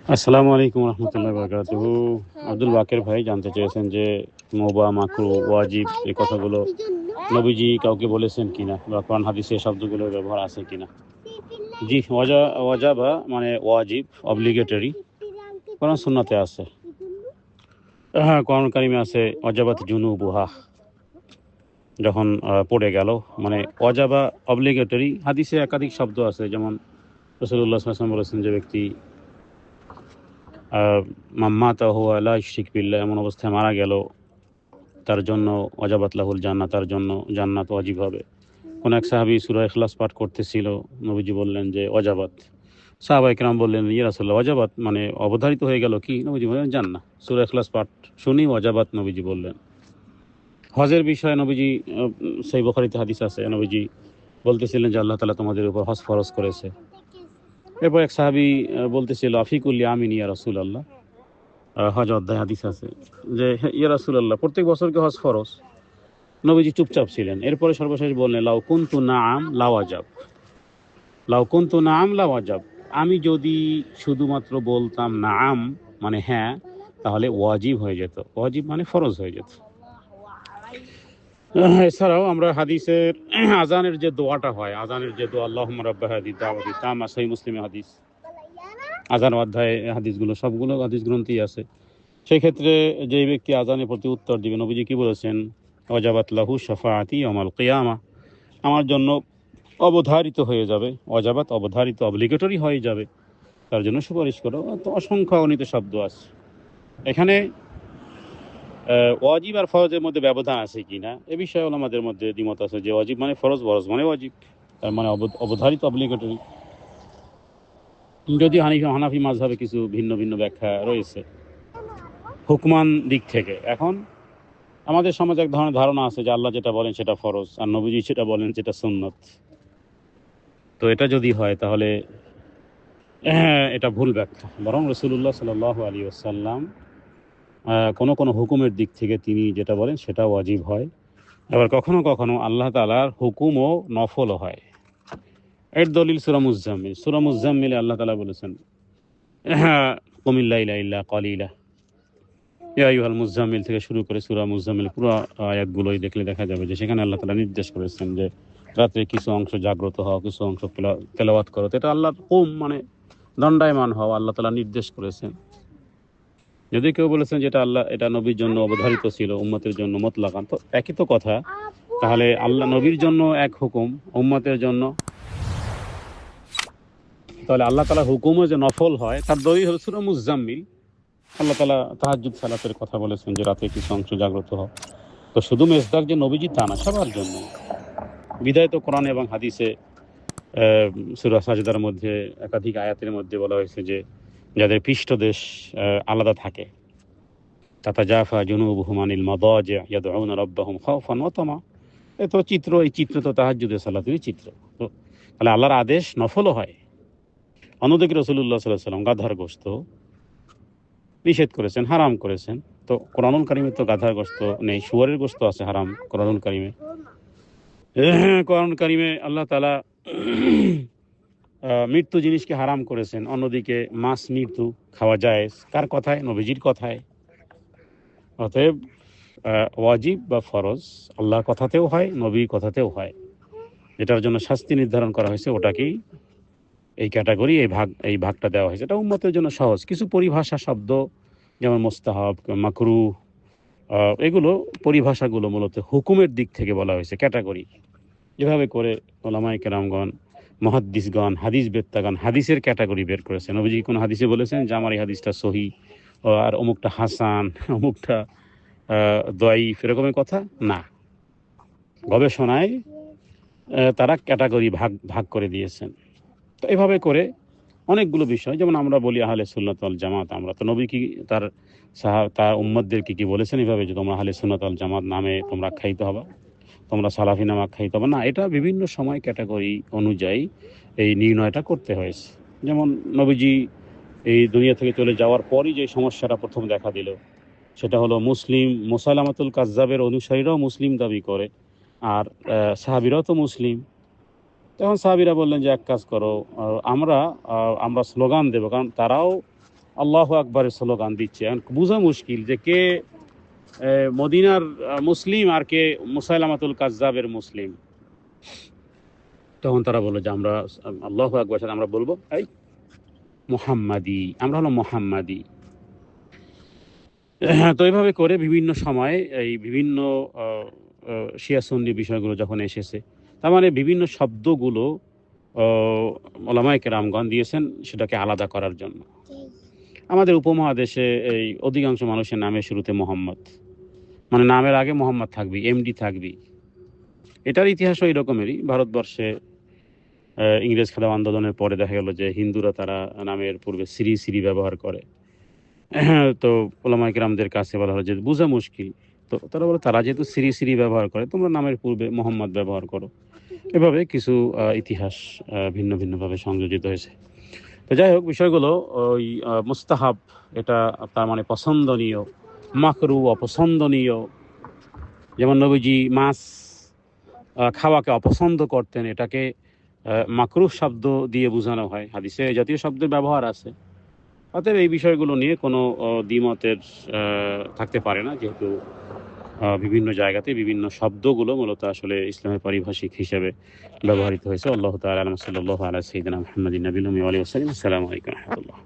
আসসালামু আলাইকুম রহমতুল্লাহ বারকাতুহু। আব্দুল বাকের ভাই জানতে চেয়েছেন যে মোবা মাকরু ওয়াজিব এই কথাগুলো নবীজি কাউকে বলেছেন কিনা বা কোরআন হাদিসে এই শব্দগুলোর ব্যবহার আছে কিনা। জি, ওয়াজাবা মানে ওয়াজিব, অব্লিগেটরি, কোরআন সুন্নাতে আছে। হ্যাঁ, কোরআন কারিমে আছে ওয়াজাবাত জুনুবুহা, যখন পড়ে গেল, মানে ওয়াজাবা অব্লিগেটরি। হাদিসে একাধিক শব্দ আছে, যেমন রাসূলুল্লাহ সাল্লাল্লাহু আলাইহি ওয়াসাল্লাম বলেছেন যে ব্যক্তি মাম্মাতা হুয়া লা ইউশরিক বিল্লাহ, এমন অবস্থায় মারা গেল, তার জন্য ওয়াজাবাত লাহুল জান্নাত, তার জন্য জান্নাত ওয়াজিব হবে। কোন এক সাহাবী সূরা ইখলাস পাঠ করতেছিল, নবীজি বললেন যে ওয়াজাবাত। সাহাবায়ে কেরাম বললেন, ইয়া রাসূলুল্লাহ, ওয়াজাবাত মানে অবধারিত হয়ে গেল কি? নবীজি বললেন জান্নাত। সূরা ইখলাস পাঠ শুনি ওয়াজাবাত, নবীজি বললেন। হজের বিষয়ে নবীজি, সহিহ বুখারীতে হাদিস আছে, নবীজি বলতেছিলেন যে আল্লাহ তাআলা তোমাদের উপর হজ ফরজ করেছে। এরপর এক সাহাবী বলতেছিল, আফিকুল্লি আমিন ইয়া রাসূলুল্লাহ, হজ অধ্যায় হাদিস আছে যে ইয়া রাসূলুল্লাহ, প্রত্যেক বছর কি হজ ফরজ? নবীজি চুপচাপ ছিলেন। এরপরে সর্বশেষ বললেন, লাউ কুনতু নাআম লাওয়াজাব, লাউ কুনতু নাআম লাওয়াজাব, আমি যদি শুধুমাত্র বলতাম নাআম মানে হ্যাঁ, তাহলে ওয়াজিব হয়ে যেত। ওয়াজিব মানে ফরজ হয়ে যেত। এছাড়াও আমরা হাদিসের আজানের যে দোয়াটা হয়, আজানের যে দোয়া, আল্লাহুম্মা রাব্বা হাযিহি দাওয়াতি তাম্মা, সহিহ মুসলিমে হাদিস, আজান অধ্যায়ে হাদিসগুলো সবগুলো হাদিস গ্রন্থেই আছে। সেই ক্ষেত্রে যে ব্যক্তি আজানের প্রতি উত্তর দিবে, নবীজি কি বলেছেন? ওয়াজাবাত লাহু শাফাআতি ইয়াউমাল কিয়ামা, আমার জন্য অবধারিত হয়ে যাবে, ওয়াজাবাত অবধারিত, অব্লিগেটরি হয়ে যাবে, তার জন্য সুপারিশ করো। তো অসংখ্য অগণিত শব্দ আছে এখানে। ওয়াজিব আর ফরজের মধ্যে ব্যবধান আছে কিনা এ বিষয়ে আমাদের মধ্যে দ্বিমত আছে, যে ওয়াজিব মানে ফরজ, ফরজ মানে ওয়াজিব, তার মানে অবধারিত, অব্লিগেটরি। যদি হানাফি মাযহাবে কিছু ভিন্ন ভিন্ন ব্যাখ্যা রয়েছে হুকমান দিক থেকে। এখন আমাদের সমাজে এক ধরনের ধারণা আছে যে আল্লাহ যেটা বলেন সেটা ফরজ, আর নবীজি সেটা বলেন সেটা সুন্নত। তো এটা যদি হয় তাহলে এটা ভুল ব্যাখ্যা। বরং রাসূলুল্লাহ সাল্লাল্লাহু আলাইহি ওয়াসাল্লাম কোনো কোনো হুকুমের দিক থেকে তিনি যেটা বলেন সেটা ওয়াজিব হয়। আবার কখনো কখনো আল্লাহ তাআলার হুকুমও নফলও হয়। এর দলিল সূরা মুজাম্মিল। সূরা মুজাম্মিলে আল্লাহ তাআলা বলেছেন, কুমিল লাইলা ইল্লা কালিলা, ইয়া আইয়ুহাল মুজাম্মিল থেকে শুরু করে সূরা মুজাম্মিল পুরো আয়াতগুলোই দেখলে দেখা যাবে যে সেখানে আল্লাহ তাআলা নির্দেশ করেছেন যে রাত্রে কিছু অংশ জাগ্রত হওয়া, কিছু অংশ তেলাওয়াত করো। তো এটা আল্লাহর হুকুম, মানে দণ্ডায়মান হওয়া আল্লাহ তাআলা নির্দেশ করেছেন। যদি কেউ বলেছেন যে এটা আল্লাহ, এটা নবীর জন্য অবধারিত ছিল, উম্মতের জন্য মুতলাকান, তো একই তো কথা। তাহলে আল্লাহ নবীর জন্য এক হুকুম, উম্মতের জন্য, তাহলে আল্লাহ তাআলা হুকুমও যে নফল হয় তার দলিল হলো সূরা মুজাম্মিল। আল্লাহ তাআলা তাহাজ্জুদ সালাতের কথা বলেছেন যে রাতে কিছু অংশ জাগ্রত হও। তো শুধু মেজদাক যে নবীজি তা না, সবার জন্য। বিধায় তো কোরআন এবং হাদিসে সূরা সাজদার মধ্যে একাধিক আয়াতের মধ্যে বলা হয়েছে যে যাদের পৃষ্ঠদেশ আলাদা থাকে, তাতাজাফা জুনুবুহুম আনিল মাদাজি ইয়াদউনা রাব্বাহুম খাওফান ওয়া তামা। এ তো চিত্র, এই চিত্র তো তাহাজ্জুদের সালাতেরই চিত্র। তো তাহলে আল্লাহর আদেশ নফলও হয়। অন্যদিকে রাসূলুল্লাহ সাল্লাল্লাহু আলাইহি ওয়াসাল্লাম গাধার গোশত নিষেধ করেছেন, হারাম করেছেন। তো কোরআনুল কারিমে তো গাধার গোশত নেই, শুয়োরের গোশত আছে হারাম কোরআনুল কারিমে। কোরআনুল কারিমে আল্লাহ তাআলা মৃত্যু জিনিসকে হারাম করেছেন, অন্যদিকে মাছ মৃত্যু খাওয়া যায় কার কথায়? নবীজির কথায়। অতএব ওয়াজিব বা ফরজ আল্লাহর কথাতেও হয়, নবীর কথাতেও হয়। যেটার জন্য শাস্তি নির্ধারণ করা হয়েছে ওটাকেই এই ক্যাটাগরি, এই ভাগটা দেওয়া হয়েছে। এটা উম্মতের জন্য সহজ। কিছু পরিভাষা শব্দ যেমন মোস্তাহাব, মাকরুহ, এগুলো পরিভাষাগুলো মূলত হুকুমের দিক থেকে বলা হয়েছে, ক্যাটাগরি। যেভাবে করে ওলামায়ে কেরামগণ, মুহাদ্দিসগণ, হাদিস বেত্তাগণ হাদিসের ক্যাটাগরি বের করেছেন। নবীজি কোন হাদিসে বলেছেন যে আমার এই হাদিসটা সহিহ, আর অমুকটা হাসান, অমুকটা দয়ীফ, এরকমের কথা না। গবেষণায় তারা ক্যাটাগরি ভাগ ভাগ করে দিয়েছেন। তো এভাবে করে অনেকগুলো বিষয়, যেমন আমরা বলি আহলে সুন্নাত ওয়াল জামাত, আমরা তো নবী কি তার তার উম্মতদের কি বলেছেন এভাবে যে তোমরা আহলে সুন্নাত ওয়াল জামাত নামে তোমরা আখ্যায়িত হবে, তোমরা সালাফি নামে আখ্যায়িত হবে না। এটা বিভিন্ন সময় ক্যাটাগরি অনুযায়ী এই নির্ণয়টা করতে হয়েছে। যেমন নবীজি এই দুনিয়া থেকে চলে যাওয়ার পরই যে সমস্যাটা প্রথম দেখা দিল, সেটা হলো মুসলিম মুসাইলামাতুল কাজ্জাবের অনুসারীরাও মুসলিম দাবি করে, আর সাহাবীরাও তো মুসলিম। তখন সাহাবীরা বললেন যে এক কাজ করো, আমরা স্লোগান দেবো, কারণ তারাও আল্লাহ আকবরের স্লোগান দিচ্ছে। এখন বোঝা মুশকিল যে কে মদিনার মুসলিম আর কে মুসাইলামাতুল কাজ্জাবের মুসলিম। তখন তারা বললো যে আমরা আল্লাহ আকবর সাথে আমরা বলবো এই মুহাম্মাদি, আমরা হলো মুহাম্মাদি। তো এইভাবে করে বিভিন্ন সময়ে এই বিভিন্ন শিয়া সুন্নি বিষয়গুলো যখন এসেছে, তার মানে বিভিন্ন শব্দগুলো ওলামায়ে কেরামগণ দিয়েছেন সেটাকে আলাদা করার জন্য। আমাদের উপমহাদেশে এই অধিকাংশ মানুষের নামের শুরুতে মোহাম্মদ, মানে নামের আগে মোহাম্মদ থাকবি, এমডি থাকবি। এটার ইতিহাসও এই রকমেরই। ভারতবর্ষে ইংরেজ খেলাফ আন্দোলনের পরে দেখা গেল যে হিন্দুরা তারা নামের পূর্বে শ্রী শ্রী ব্যবহার করে। তো ওলামায়ে কেরামদের কাছে বলা হলো যে বোঝা মুশকিল, তো তারা বলে তারা যেহেতু শ্রী শ্রী ব্যবহার করে, তোমরা নামের পূর্বে মোহাম্মদ ব্যবহার করো। এভাবে কিছু ইতিহাস ভিন্ন ভিন্নভাবে সংযোজিত হয়েছে। তো যাই হোক, বিষয়গুলো ওই মুস্তাহাব, এটা তার মানে পছন্দনীয়, মাকরু অপছন্দনীয়। যেমন নবীজি মাছ খাওয়াকে অপছন্দ করতেন, এটাকে মাকরুহ শব্দ দিয়ে বোঝানো হয়। হাদিসে এই জাতীয় শব্দের ব্যবহার আছে। অতএব এই বিষয়গুলো নিয়ে কোনো দ্বিমতের থাকতে পারে না, যেহেতু বিভিন্ন জায়গাতে বিভিন্ন শব্দগুলো মূলত আসলে ইসলামের পারিভাষিক হিসেবে ব্যবহৃত হয়েছে। আল্লাহ তাআলা সাল্লাল্লাহু আলা সাইয়্যিদিনা মুহাম্মাদিন নবিয়্যিল উম্মি ওয়া আলিহি ওয়াসাল্লাম। আসসালামু আলাইকুম ওয়া রাহমাতুল্লাহ।